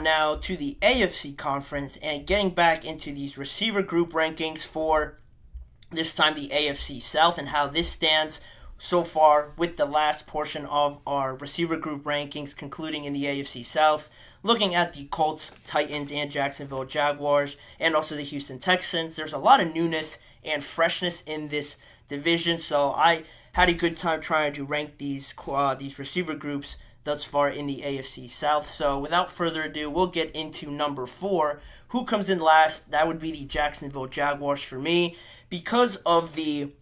Now to the AFC conference and getting back into these receiver group rankings for this time the AFC South and how this stands so far with the last portion of our receiver group rankings concluding in the AFC South. Looking at the Colts, Titans, and Jacksonville Jaguars, and also the Houston Texans, there's a lot of newness and freshness in this division, so I had a good time trying to rank these receiver groups thus far in the AFC South. So without further ado, we'll get into number 4. Who comes in last? That would be the Jacksonville Jaguars for me because of the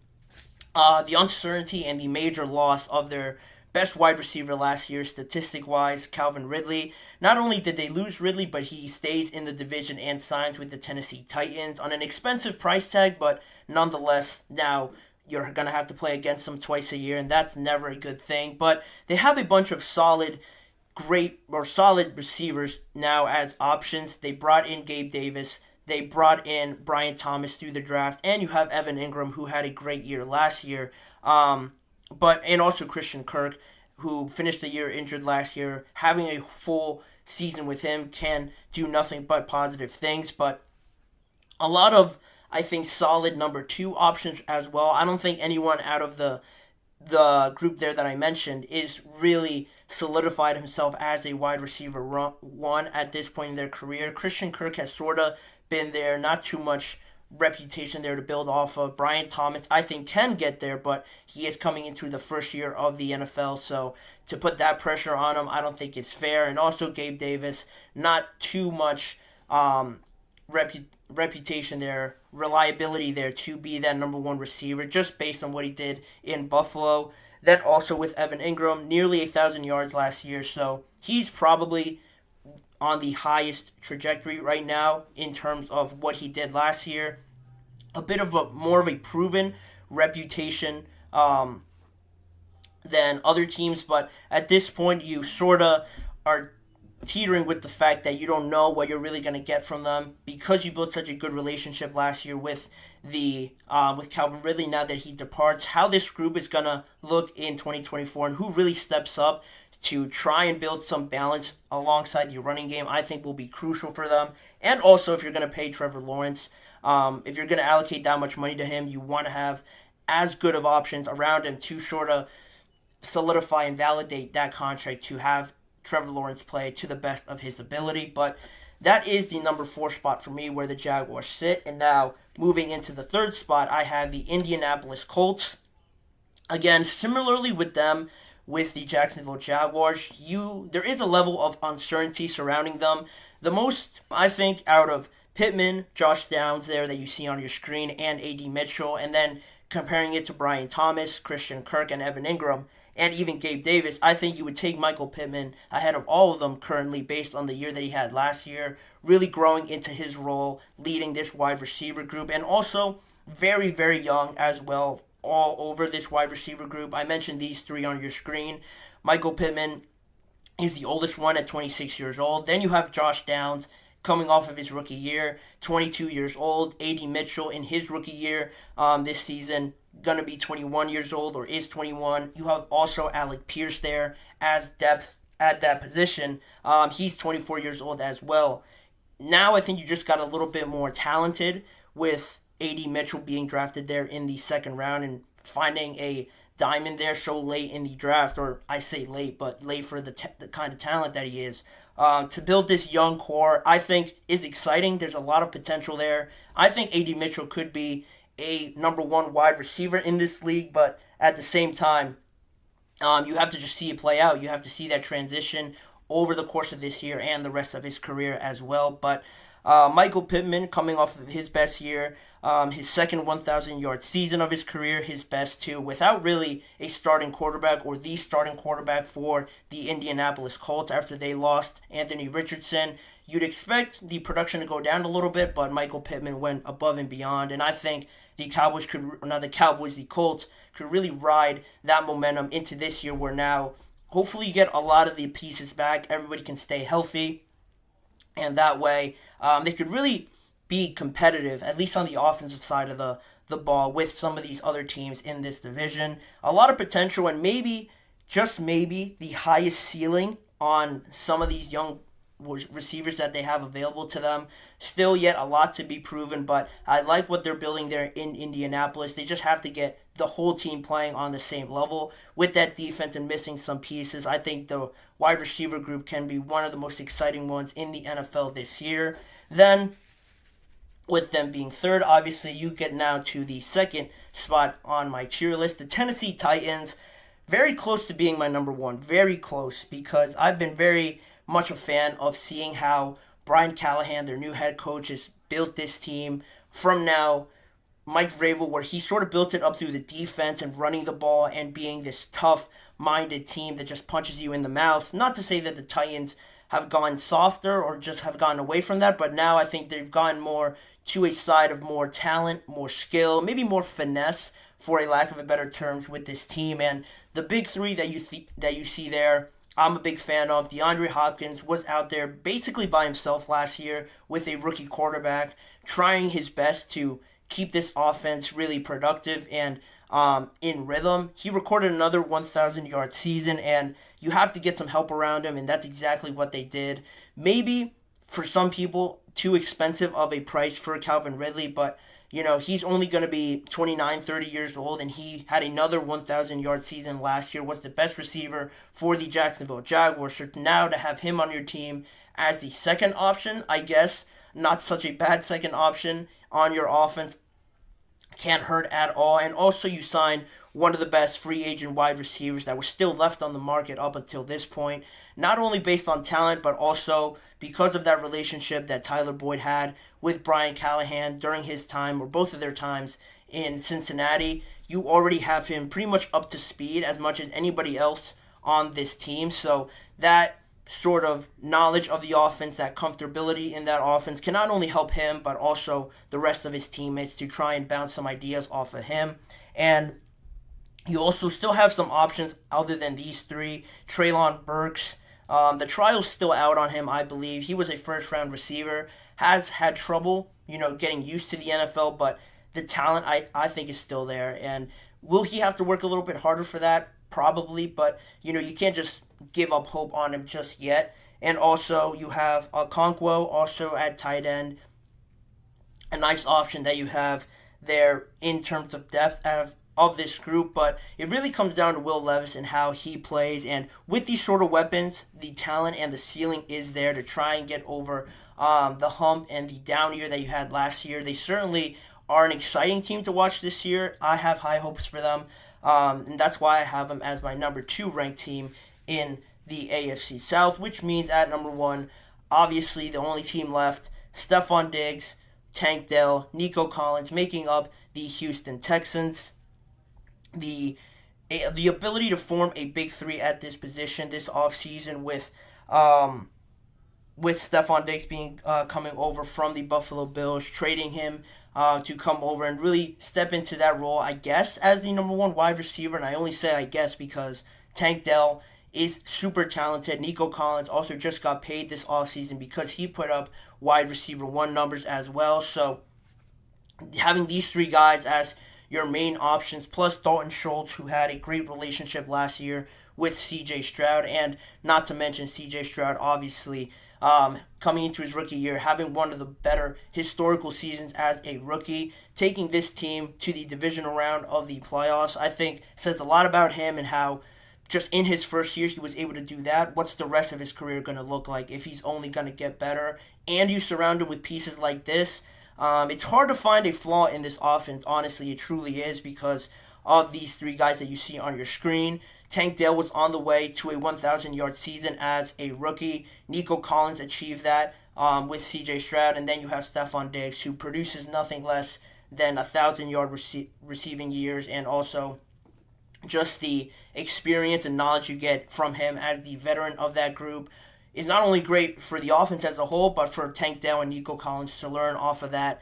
uncertainty and the major loss of their best wide receiver last year, statistic-wise, Calvin Ridley. Not only did they lose Ridley, but he stays in the division and signs with the Tennessee Titans on an expensive price tag, but nonetheless, now you're going to have to play against them twice a year, and that's never a good thing. But they have a bunch of solid receivers now as options. They brought in Gabe Davis. They brought in Brian Thomas through the draft, and you have Evan Ingram, who had a great year last year. And also Christian Kirk, who finished the year injured last year. Having a full season with him can do nothing but positive things. But a lot of, I think, solid number 2 options as well. I don't think anyone out of the group there that I mentioned is really solidified himself as a wide receiver 1 at this point in their career. Christian Kirk has sort of been there, not too much reputation there to build off of. Brian Thomas, I think, can get there, but he is coming into the first year of the NFL, so to put that pressure on him, I don't think it's fair. And also Gabe Davis, not too much reputation there, reliability there to be that number 1 receiver, just based on what he did in Buffalo. Then also with Evan Ingram, nearly 1,000 yards last year, so he's probably on the highest trajectory right now in terms of what he did last year. A bit of more of a proven reputation than other teams, but at this point you sort of are teetering with the fact that you don't know what you're really going to get from them because you built such a good relationship last year with Calvin Ridley. Now that he departs, how this group is going to look in 2024 and who really steps up to try and build some balance alongside the running game, I think will be crucial for them. And also, if you're going to pay Trevor Lawrence, if you're going to allocate that much money to him, you want to have as good of options around him to sort of solidify and validate that contract to have Trevor Lawrence play to the best of his ability. But that is the number 4 spot for me where the Jaguars sit. And now, moving into the 3rd spot, I have the Indianapolis Colts. Again, similarly with them, with the Jacksonville Jaguars, there is a level of uncertainty surrounding them. The most, I think, out of Pittman, Josh Downs there that you see on your screen, and A.D. Mitchell, and then comparing it to Brian Thomas, Christian Kirk, and Evan Ingram, and even Gabe Davis, I think you would take Michael Pittman ahead of all of them currently based on the year that he had last year, really growing into his role, leading this wide receiver group, and also very, very young as well, all over this wide receiver group. I mentioned these 3 on your screen. Michael Pittman is the oldest one at 26 years old. Then you have Josh Downs coming off of his rookie year, 22 years old. A.D. Mitchell in his rookie year this season, going to be 21 years old or is 21. You have also Alec Pierce there as depth at that position. He's 24 years old as well. Now I think you just got a little bit more talented with A.D. Mitchell being drafted there in the 2nd round and finding a diamond there so late in the draft, or I say late, but late for the kind of talent that he is. To build this young core, I think is exciting. There's a lot of potential there. I think A.D. Mitchell could be a number 1 wide receiver in this league, but at the same time, you have to just see it play out. You have to see that transition over the course of this year and the rest of his career as well. But Michael Pittman coming off of his best year, his second 1,000-yard season of his career, his best too, without really a starting quarterback or the starting quarterback for the Indianapolis Colts after they lost Anthony Richardson. You'd expect the production to go down a little bit, but Michael Pittman went above and beyond, and I think the Colts could really ride that momentum into this year where now hopefully you get a lot of the pieces back, everybody can stay healthy, and that way they could really be competitive, at least on the offensive side of the ball, with some of these other teams in this division. A lot of potential, and maybe, just maybe, the highest ceiling on some of these young receivers that they have available to them. Still yet a lot to be proven, but I like what they're building there in Indianapolis. They just have to get the whole team playing on the same level. With that defense and missing some pieces, I think the wide receiver group can be one of the most exciting ones in the NFL this year. Then, with them being third, obviously you get now to the second spot on my tier list. The Tennessee Titans, very close to being my number one. Very close, because I've been very much a fan of seeing how Brian Callahan, their new head coach, has built this team from now Mike Vrabel, where he sort of built it up through the defense and running the ball and being this tough-minded team that just punches you in the mouth. Not to say that the Titans have gone softer or just have gone away from that, but now I think they've gone more to a side of more talent, more skill, maybe more finesse, for a lack of a better terms, with this team. And the big three that you see there, I'm a big fan of. DeAndre Hopkins was out there basically by himself last year with a rookie quarterback, trying his best to keep this offense really productive and in rhythm. He recorded another 1,000-yard season, and you have to get some help around him, and that's exactly what they did. Maybe, for some people, too expensive of a price for Calvin Ridley, but he's only going to be 29, 30 years old, and he had another 1,000-yard season last year, was the best receiver for the Jacksonville Jaguars. So now to have him on your team as the second option, I guess, not such a bad second option on your offense, can't hurt at all. And also you sign one of the best free agent wide receivers that were still left on the market up until this point, not only based on talent, but also because of that relationship that Tyler Boyd had with Brian Callahan during his time, or both of their times, in Cincinnati. You already have him pretty much up to speed as much as anybody else on this team. So that sort of knowledge of the offense, that comfortability in that offense, can not only help him, but also the rest of his teammates to try and bounce some ideas off of him. And you also still have some options other than these three. Treylon Burks, the trial's still out on him, I believe. He was a first-round receiver, has had trouble, getting used to the NFL, but the talent, I think, is still there. And will he have to work a little bit harder for that? Probably, but, you can't just give up hope on him just yet. And also, you have Okonkwo also at tight end. A nice option that you have there in terms of depth of this group, but it really comes down to Will Levis and how he plays. And with these sort of weapons, the talent and the ceiling is there to try and get over the hump and the down year that you had last year. They certainly are an exciting team to watch this year. I have high hopes for them, and that's why I have them as my number 2 ranked team in the AFC South, which means at number 1, obviously the only team left, Stefon Diggs, Tank Dell, Nico Collins, making up the Houston Texans. The ability to form a big three at this position this offseason with Stefon Diggs being coming over from the Buffalo Bills, trading him to come over and really step into that role, I guess, as the number 1 wide receiver. And I only say I guess because Tank Dell is super talented. Nico Collins also just got paid this offseason because he put up wide receiver 1 numbers as well. So having these 3 guys as your main options, plus Dalton Schultz, who had a great relationship last year with C.J. Stroud, and not to mention C.J. Stroud, obviously, coming into his rookie year, having one of the better historical seasons as a rookie, taking this team to the divisional round of the playoffs, I think says a lot about him and how just in his first year he was able to do that. What's the rest of his career going to look like if he's only going to get better? And you surround him with pieces like this. It's hard to find a flaw in this offense, honestly. It truly is, because of these 3 guys that you see on your screen. Tank Dell was on the way to a 1,000-yard season as a rookie. Nico Collins achieved that with C.J. Stroud. And then you have Stefon Diggs, who produces nothing less than 1,000-yard receiving years, and also just the experience and knowledge you get from him as the veteran of that group is not only great for the offense as a whole, but for Tank Dell and Nico Collins to learn off of that.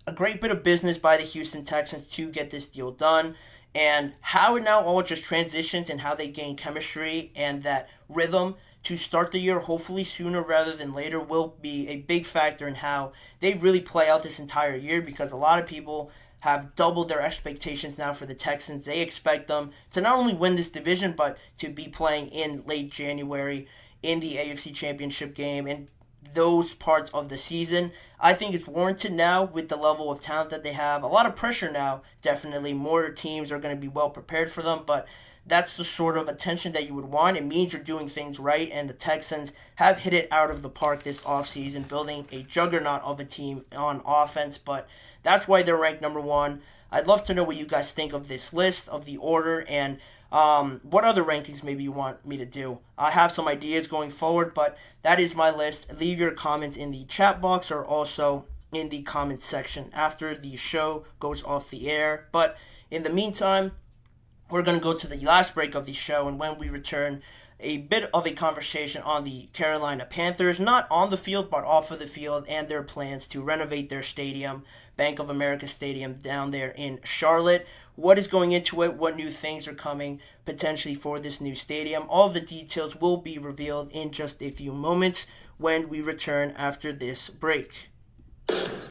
A great bit of business by the Houston Texans to get this deal done. And how it now all just transitions and how they gain chemistry and that rhythm to start the year, hopefully sooner rather than later, will be a big factor in how they really play out this entire year, because a lot of people have doubled their expectations now for the Texans. They expect them to not only win this division, but to be playing in late January in the AFC Championship game and those parts of the season. I think it's warranted now with the level of talent that they have. A lot of pressure now, definitely. More teams are going to be well prepared for them, but that's the sort of attention that you would want. It means you're doing things right, and the Texans have hit it out of the park this offseason, building a juggernaut of a team on offense, but that's why they're ranked number one. I'd love to know what you guys think of this list, of the order, and what other rankings maybe you want me to do. I have some ideas going forward, but that is my list. Leave your comments in the chat box or also in the comments section after the show goes off the air. But in the meantime, we're going to go to the last break of the show, and when we return, a bit of a conversation on the Carolina Panthers, not on the field, but off of the field, and their plans to renovate their stadium, Bank of America Stadium, down there in Charlotte. What is going into it? What new things are coming potentially for this new stadium? All of the details will be revealed in just a few moments when we return after this break.